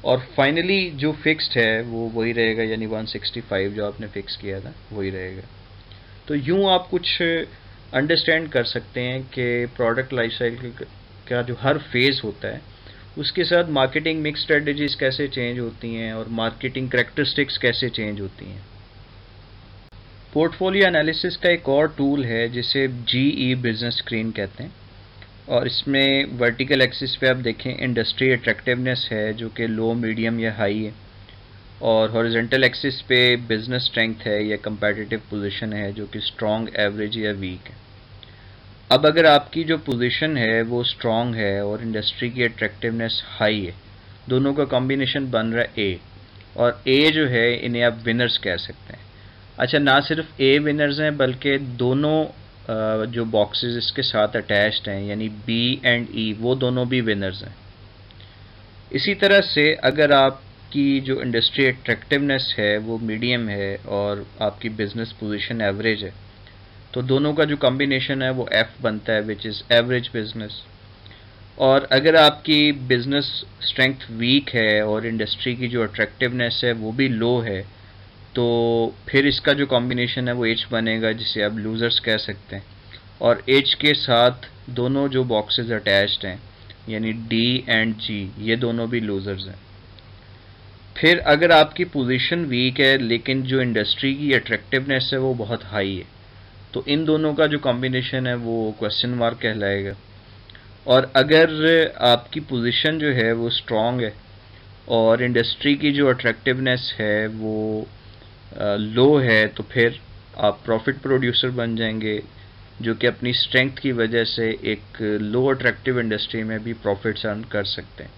S1: और फाइनली जो फिक्स्ड है वो वही रहेगा, यानी 165 जो आपने फिक्स किया था वही रहेगा। तो यूँ आप कुछ अंडरस्टैंड कर सकते हैं कि प्रोडक्ट लाइफ साइकिल का जो हर फेज़ होता है उसके साथ मार्केटिंग मिक्स स्ट्रेटजीज कैसे चेंज होती हैं और मार्केटिंग करैक्टरिस्टिक्स कैसे चेंज होती हैं। पोर्टफोलियो एनालिसिस का एक और टूल है जिसे GE बिजनेस स्क्रीन कहते हैं, और इसमें वर्टिकल एक्सिस पे आप देखें इंडस्ट्री अट्रैक्टिवनेस है जो कि लो, मीडियम या हाई है, और हॉरिजॉन्टल एक्सिस पे बिजनेस स्ट्रेंथ है या कंपेटिटिव पोजीशन है जो कि स्ट्रॉन्ग, एवरेज या वीक है। अब अगर आपकी जो पोजीशन है वो स्ट्रॉन्ग है और इंडस्ट्री की अट्रैक्टिवनेस हाई है, दोनों का कॉम्बिनेशन बन रहा है ए, और ए जो है इन्हें आप विनर्स कह सकते हैं। अच्छा, ना सिर्फ ए विनर्स हैं बल्कि दोनों जो बॉक्सेस इसके साथ अटैच्ड हैं यानी बी एंड ई, वो दोनों भी विनर्स हैं। इसी तरह से अगर आपकी जो इंडस्ट्री अट्रैक्टिवनेस है वो मीडियम है और आपकी बिजनेस पोजीशन एवरेज है, तो दोनों का जो कॉम्बिनेशन है वो एफ बनता है, विच इज़ एवरेज बिजनेस। और अगर आपकी बिजनेस स्ट्रेंथ वीक है और इंडस्ट्री की जो अट्रैक्टिवनेस है वो भी लो है, तो फिर इसका जो कॉम्बिनेशन है वो एच बनेगा जिसे आप लूज़र्स कह सकते हैं। और एच के साथ दोनों जो बॉक्सेस अटैच्ड हैं यानी डी एंड जी, ये दोनों भी लूज़र्स हैं। फिर अगर आपकी पोजीशन वीक है लेकिन जो इंडस्ट्री की अट्रैक्टिवनेस है वो बहुत हाई है, तो इन दोनों का जो कॉम्बिनेशन है वो क्वेश्चन मार्क कहलाएगा। और अगर आपकी पोजीशन जो है वो स्ट्रॉन्ग है और इंडस्ट्री की जो अट्रैक्टिवनेस है वो लो है, तो फिर आप प्रॉफिट प्रोड्यूसर बन जाएंगे जो कि अपनी स्ट्रेंथ की वजह से एक लो अट्रैक्टिव इंडस्ट्री में भी प्रॉफिट्स अर्न कर सकते हैं।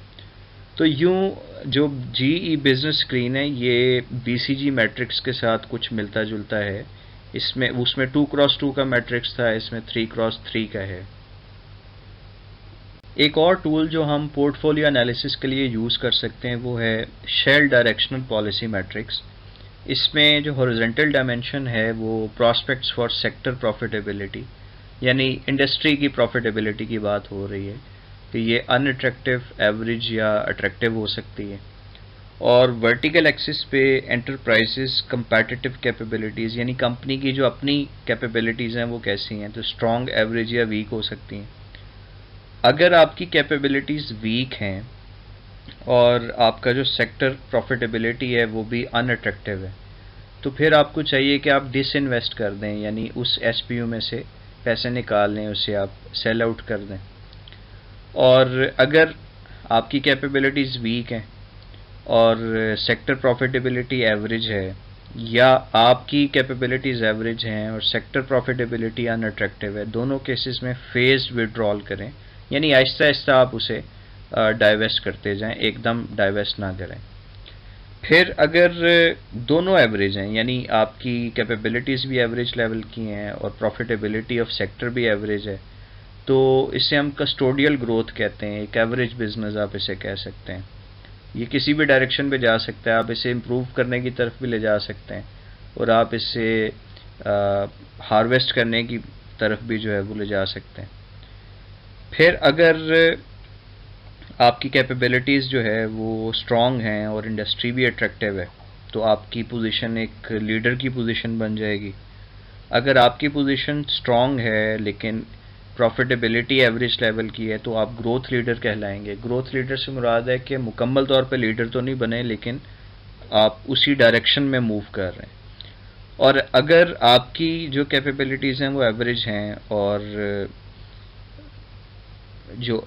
S1: तो यूँ जो GE बिजनेस स्क्रीन है ये BCG मैट्रिक्स के साथ कुछ मिलता जुलता है। इसमें उसमें 2x2 का मैट्रिक्स था, इसमें 3x3 का है। एक और टूल जो हम पोर्टफोलियो एनालिसिस के लिए यूज़ कर सकते हैं वो है शेल डायरेक्शनल पॉलिसी मैट्रिक्स। इसमें जो हॉरिजॉन्टल डायमेंशन है वो प्रॉस्पेक्ट्स फॉर सेक्टर प्रॉफिटेबिलिटी, यानी इंडस्ट्री की प्रॉफिटेबिलिटी की बात हो रही है कि ये अनअट्रैक्टिव, एवरेज या अट्रैक्टिव हो सकती है। और वर्टिकल एक्सिस पे एंटरप्राइजेस कंपेटिटिव कैपेबिलिटीज़, यानी कंपनी की जो अपनी कैपेबिलिटीज़ हैं वो कैसी हैं, तो स्ट्रॉन्ग, एवरेज या वीक हो सकती हैं। अगर आपकी कैपेबिलिटीज़ वीक हैं और आपका जो सेक्टर प्रॉफिटेबिलिटी है वो भी अनअट्रैक्टिव है, तो फिर आपको चाहिए कि आप डिसइन्वेस्ट कर दें, यानी उस SPU में से पैसे निकाल लें, उसे आप सेल आउट कर दें। और अगर आपकी कैपेबिलिटीज़ वीक हैं और सेक्टर प्रॉफिटेबिलिटी एवरेज है, या आपकी कैपेबिलिटीज़ एवरेज हैं और सेक्टर प्रॉफिटेबिलिटी अनअट्रैक्टिव है, दोनों केसेस में फेज्ड विड्रॉल करें, यानी आहिस्ता आहिस्ता आप उसे डाइवेस्ट करते जाएं, एकदम डाइवेस्ट ना करें। फिर अगर दोनों एवरेज हैं, यानी आपकी कैपेबिलिटीज़ भी एवरेज लेवल की हैं और प्रॉफिटेबिलिटी ऑफ सेक्टर भी एवरेज है, तो इसे हम कस्टोडियल ग्रोथ कहते हैं, एक एवरेज बिजनेस आप इसे कह सकते हैं। ये किसी भी डायरेक्शन पे जा सकता है, आप इसे इम्प्रूव करने की तरफ भी ले जा सकते हैं और आप इसे हार्वेस्ट करने की तरफ भी जो है वो ले जा सकते हैं। फिर अगर आपकी कैपेबिलिटीज़ जो है वो स्ट्रॉन्ग हैं और इंडस्ट्री भी अट्रैक्टिव है, तो आपकी पोजीशन एक लीडर की पोजीशन बन जाएगी। अगर आपकी पोजीशन स्ट्रॉन्ग है लेकिन प्रॉफिटेबिलिटी एवरेज लेवल की है, तो आप ग्रोथ लीडर कहलाएंगे। ग्रोथ लीडर से मुराद है कि मुकम्मल तौर पे लीडर तो नहीं बने लेकिन आप उसी डायरेक्शन में मूव कर रहे हैं। और अगर आपकी जो कैपेबिलिटीज़ हैं वो एवरेज हैं और जो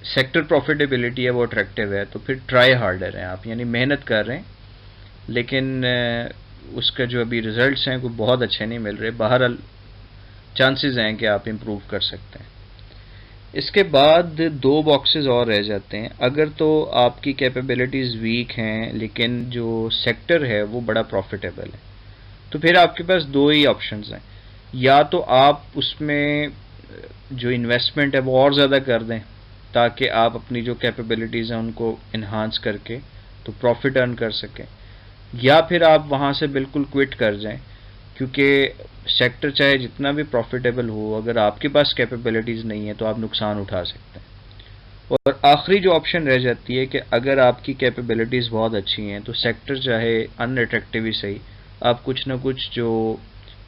S1: सेक्टर प्रॉफिटेबिलिटी है वो अट्रैक्टिव है, तो फिर ट्राई हार्डर हैं आप, यानी मेहनत कर रहे हैं लेकिन उसका जो अभी रिजल्ट्स हैं वो बहुत अच्छे नहीं मिल रहे। बहरहाल चांसेस हैं कि आप इम्प्रूव कर सकते हैं। इसके बाद दो बॉक्सेस और रह जाते हैं। अगर तो आपकी कैपेबिलिटीज़ वीक हैं लेकिन जो सेक्टर है वो बड़ा प्रॉफिटेबल है, तो फिर आपके पास दो ही ऑप्शंस हैं। या तो आप उसमें जो इन्वेस्टमेंट है वो और ज़्यादा कर दें ताकि आप अपनी जो कैपेबिलिटीज़ हैं उनको इन्हांस करके तो प्रॉफिट अर्न कर सकें, या फिर आप वहाँ से बिल्कुल क्विट कर जाएं, क्योंकि सेक्टर चाहे जितना भी प्रॉफिटेबल हो, अगर आपके पास कैपेबिलिटीज़ नहीं है तो आप नुकसान उठा सकते हैं। और आखिरी जो ऑप्शन रह जाती है कि अगर आपकी कैपेबिलिटीज़ बहुत अच्छी हैं तो सेक्टर चाहे अनअट्रैक्टिव ही सही, आप कुछ ना कुछ जो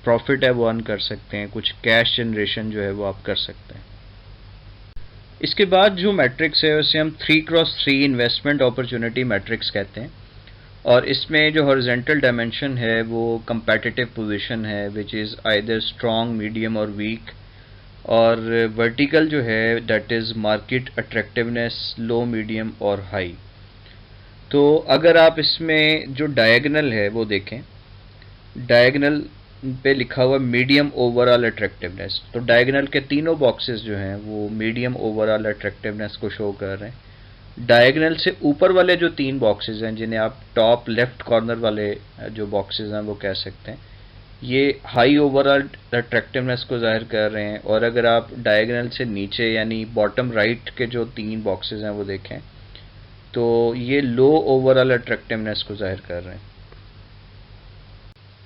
S1: प्रॉफिट है वो अर्न कर सकते हैं, कुछ कैश जनरेशन जो है वो आप कर सकते हैं। इसके बाद जो मैट्रिक्स है उसे हम 3x3 इन्वेस्टमेंट अपॉर्चुनिटी मैट्रिक्स कहते हैं। और इसमें जो हॉरिजॉन्टल डायमेंशन है वो कंपेटिटिव पोजीशन है, which is either strong, medium और वीक। और वर्टिकल जो है that is market attractiveness, low, medium और हाई। तो अगर आप इसमें जो डायगोनल है वो देखें, डायगोनल पे लिखा हुआ मीडियम ओवरऑल अट्रैक्टिवनेस, तो डायगोनल के तीनों बॉक्सेस जो हैं वो मीडियम ओवरऑल अट्रैक्टिवनेस को शो कर रहे हैं। डायगोनल से ऊपर वाले जो तीन बॉक्सेस हैं, जिन्हें आप टॉप लेफ्ट कॉर्नर वाले जो बॉक्सेस हैं वो कह सकते हैं, ये हाई ओवरऑल अट्रैक्टिवनेस को जाहिर कर रहे हैं। और अगर आप डायगोनल से नीचे यानी बॉटम राइट के जो तीन बॉक्सेस हैं वो देखें तो ये लो ओवरऑल अट्रैक्टिवनेस को जाहिर कर रहे हैं।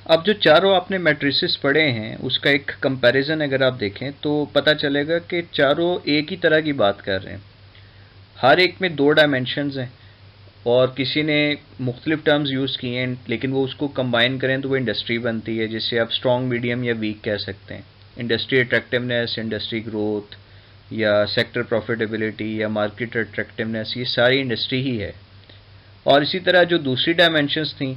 S1: अब जो चारों आपने मैट्रिसेस पढ़े हैं उसका एक कंपैरिजन अगर आप देखें तो पता चलेगा कि चारों एक ही तरह की बात कर रहे हैं। हर एक में दो डायमेंशंस हैं और किसी ने मुख्तलिफ टर्म्स यूज़ किए हैं, लेकिन वो उसको कंबाइन करें तो वो इंडस्ट्री बनती है, जिससे आप स्ट्रॉन्ग, मीडियम या वीक कह सकते हैं। इंडस्ट्री अट्रैक्टिवनेस, इंडस्ट्री ग्रोथ या सेक्टर प्रॉफिटेबिलिटी या मार्केट अट्रैक्टिवनेस, ये सारी इंडस्ट्री ही है। और इसी तरह जो दूसरी डायमेंशंस थी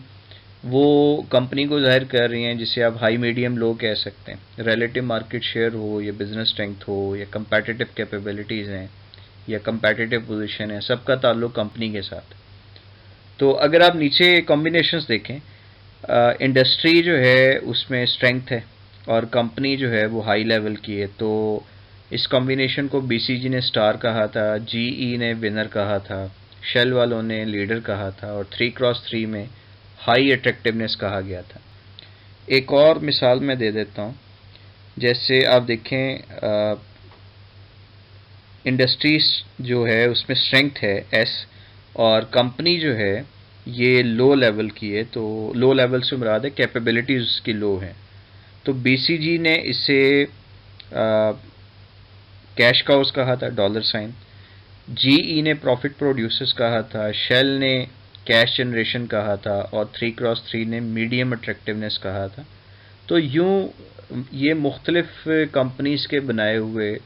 S1: वो कंपनी को जाहिर कर रही हैं, जिसे आप हाई, मीडियम, लो कह सकते हैं। रिलेटिव मार्केट शेयर हो या बिजनेस स्ट्रेंथ हो या कंपेटिटिव कैपेबिलिटीज़ हैं या कंपेटिटिव पोजीशन है, सबका ताल्लुक कंपनी के साथ। तो अगर आप नीचे कॉम्बिनेशंस देखें, इंडस्ट्री जो है उसमें स्ट्रेंथ है और कंपनी जो है वो हाई लेवल की है, तो इस कॉम्बिनेशन को बीसीजी ने स्टार कहा था, जीई ने विनर कहा था, शेल वालों ने लीडर कहा था और 3x3 में हाई अट्रैक्टिवनेस कहा गया था। एक और मिसाल मैं दे देता हूँ। जैसे आप देखें, इंडस्ट्रीज जो है उसमें स्ट्रेंथ है एस और कंपनी जो है ये लो लेवल की है, तो लो लेवल से मुराद है कैपेबिलिटीज उसकी लो है। तो बीसीजी ने इसे कैश काउस कहा था, डॉलर साइन। जीई ने प्रॉफिट प्रोड्यूसर्स कहा था, शेल ने कैश जनरेशन कहा था और 3x3 ने मीडियम अट्रैक्टिवनेस कहा था। तो यूं ये मुख्तलिफ कंपनीज के बनाए हुए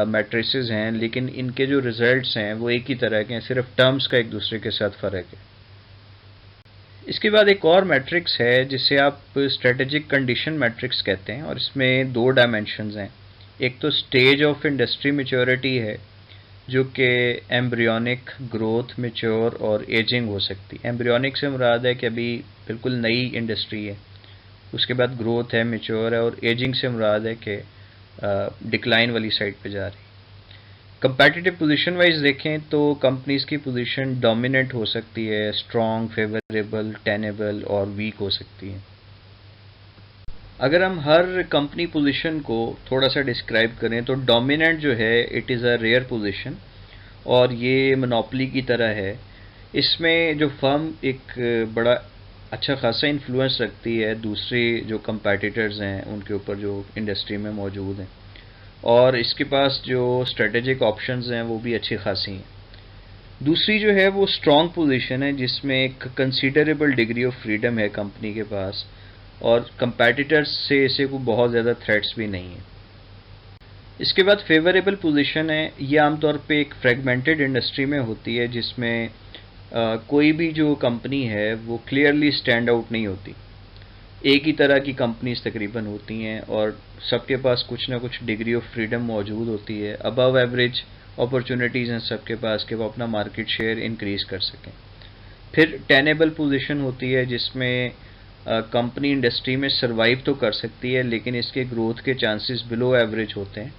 S1: मैट्रिसेस हैं, लेकिन इनके जो रिजल्ट्स हैं वो एक ही तरह के हैं, सिर्फ टर्म्स का एक दूसरे के साथ फ़र्क है। इसके बाद एक और मैट्रिक्स है जिसे आप स्ट्रेटेजिक कंडीशन मैट्रिक्स कहते हैं और इसमें दो डायमेंशंस हैं। एक तो स्टेज ऑफ इंडस्ट्री मैच्योरिटी है जो कि एम्ब्रियोनिक, ग्रोथ, मैच्योर और एजिंग हो सकती है। एम्ब्रियोनिक से मुराद है कि अभी बिल्कुल नई इंडस्ट्री है, उसके बाद ग्रोथ है, मैच्योर है, और एजिंग से मुराद है कि डिक्लाइन वाली साइड पे जा रही है। कंपेटिटिव पोजीशन वाइज देखें तो कंपनीज की पोजीशन डोमिनेंट हो सकती है, स्ट्रॉन्ग, फेवरेबल, टेनेबल और वीक हो सकती है। अगर हम हर कंपनी पोजीशन को थोड़ा सा डिस्क्राइब करें तो डोमिनेंट जो है it is a rare position और ये मोनोपोली की तरह है। इसमें जो फर्म एक बड़ा अच्छा खासा इन्फ्लुएंस रखती है दूसरे जो कंपेटिटर्स हैं उनके ऊपर जो इंडस्ट्री में मौजूद हैं, और इसके पास जो स्ट्रेटेजिक ऑप्शंस हैं वो भी अच्छी खासी हैं। दूसरी जो है वो स्ट्रॉन्ग पोजीशन है जिसमें एक कंसीडरेबल डिग्री ऑफ फ्रीडम है कंपनी के पास और कंपेटिटर्स से इसे को बहुत ज़्यादा थ्रेट्स भी नहीं है। इसके बाद फेवरेबल पोजीशन है, ये आमतौर पे एक फ्रेगमेंटेड इंडस्ट्री में होती है जिसमें कोई भी जो कंपनी है वो क्लियरली स्टैंड आउट नहीं होती। एक ही तरह की कंपनीज तकरीबन होती हैं और सबके पास कुछ ना कुछ डिग्री ऑफ फ्रीडम मौजूद होती है। अबव एवरेज अपॉर्चुनिटीज़ हैं सबके पास कि वो अपना मार्केट शेयर इंक्रीज़ कर सकें। फिर टेनेबल पोजीशन होती है जिसमें कंपनी इंडस्ट्री में सरवाइव तो कर सकती है लेकिन इसके ग्रोथ के चांसेस बिलो एवरेज होते हैं,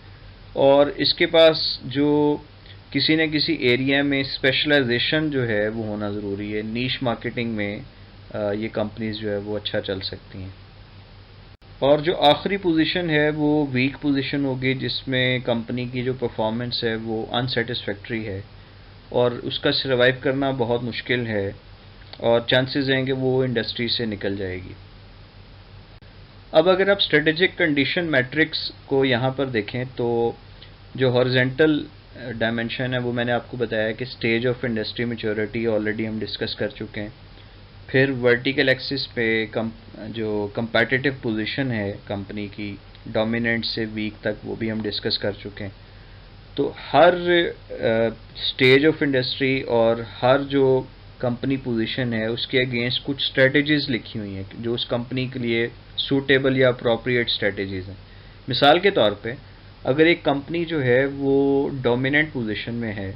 S1: और इसके पास जो किसी न किसी एरिया में स्पेशलाइजेशन जो है वो होना ज़रूरी है। नीश मार्केटिंग में ये कंपनीज जो है वो अच्छा चल सकती हैं। और जो आखिरी पोजीशन है वो वीक पोजीशन होगी जिसमें कंपनी की जो परफॉर्मेंस है वो अनसेटिस्फैक्ट्री है और उसका सर्वाइव करना बहुत मुश्किल है और चांसेस हैं कि वो इंडस्ट्री से निकल जाएगी। अब अगर आप स्ट्रेटेजिक कंडीशन मैट्रिक्स को यहाँ पर देखें तो जो हॉरिजेंटल डायमेंशन है वो मैंने आपको बताया कि stage of industry maturity already हम डिस्कस कर चुके हैं। फिर वर्टिकल एक्सिस पे जो कंपेटिटिव पोजीशन है कंपनी की डोमिनेंट से वीक तक वो भी हम डिस्कस कर चुके हैं। तो हर स्टेज ऑफ इंडस्ट्री और हर जो कंपनी पोजीशन है उसके अगेंस्ट कुछ स्ट्रेटजीज लिखी हुई हैं जो उस कंपनी के लिए सूटेबल या अप्रोप्रिएट स्ट्रेटजीज हैं। मिसाल के तौर पे अगर एक कंपनी जो है वो डोमिनेंट पोजीशन में है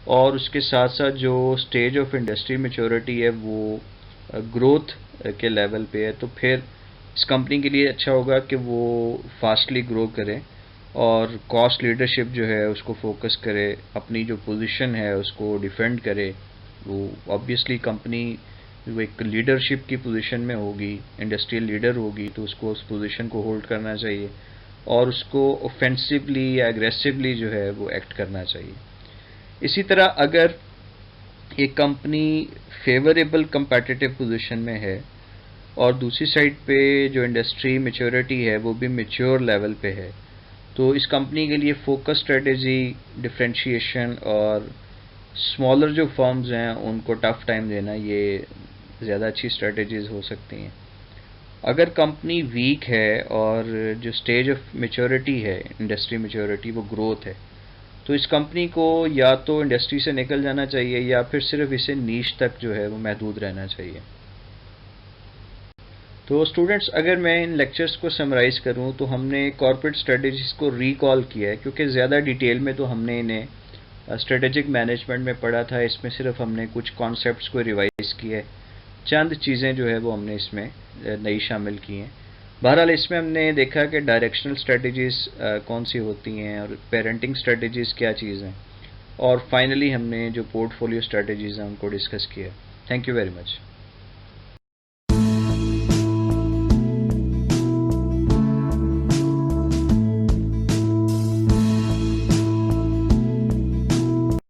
S1: और उसके साथ साथ जो स्टेज ऑफ इंडस्ट्री मैच्योरिटी है वो ग्रोथ के लेवल पे है, तो फिर इस कंपनी के लिए अच्छा होगा कि वो फास्टली ग्रो करे और कॉस्ट लीडरशिप जो है उसको फोकस करे, अपनी जो पोजीशन है उसको डिफेंड करे। वो ऑब्वियसली कंपनी वो एक लीडरशिप की पोजीशन में होगी, इंडस्ट्रियल लीडर होगी, तो उसको उस पोजीशन को होल्ड करना चाहिए और उसको ऑफेंसिवली या एग्रेसिवली जो है वो एक्ट करना चाहिए। इसी तरह अगर एक कंपनी फेवरेबल कंपेटिटिव पोजीशन में है और दूसरी साइड पे जो इंडस्ट्री मैच्योरिटी है वो भी मैच्योर लेवल पे है, तो इस कंपनी के लिए फोकस स्ट्रेटेजी, डिफरेंशिएशन और स्मॉलर जो फर्म्स हैं उनको टफ टाइम देना ये ज़्यादा अच्छी स्ट्रेटेजीज हो सकती हैं। अगर कंपनी वीक है और जो स्टेज ऑफ मैच्योरिटी है इंडस्ट्री मैच्योरिटी वो ग्रोथ है, तो इस कंपनी को या तो इंडस्ट्री से निकल जाना चाहिए या फिर सिर्फ इसे नीश तक जो है वो महदूद रहना चाहिए। तो स्टूडेंट्स, अगर मैं इन लेक्चर्स को समराइज़ करूं तो हमने कॉर्पोरेट स्ट्रेटजीज को रिकॉल किया है क्योंकि ज़्यादा डिटेल में तो हमने इन्हें स्ट्रेटेजिक मैनेजमेंट में पढ़ा था। इसमें सिर्फ हमने कुछ कॉन्सेप्ट्स को रिवाइज किया है, चंद चीज़ें जो है वो हमने इसमें नई शामिल की हैं। बहरहाल इसमें हमने देखा कि डायरेक्शनल स्ट्रेटजीज कौन सी होती हैं और पेरेंटिंग स्ट्रेटजीज क्या चीज़ हैं, और फाइनली हमने जो पोर्टफोलियो स्ट्रेटजीज हैं उनको डिस्कस किया। Thank you very much.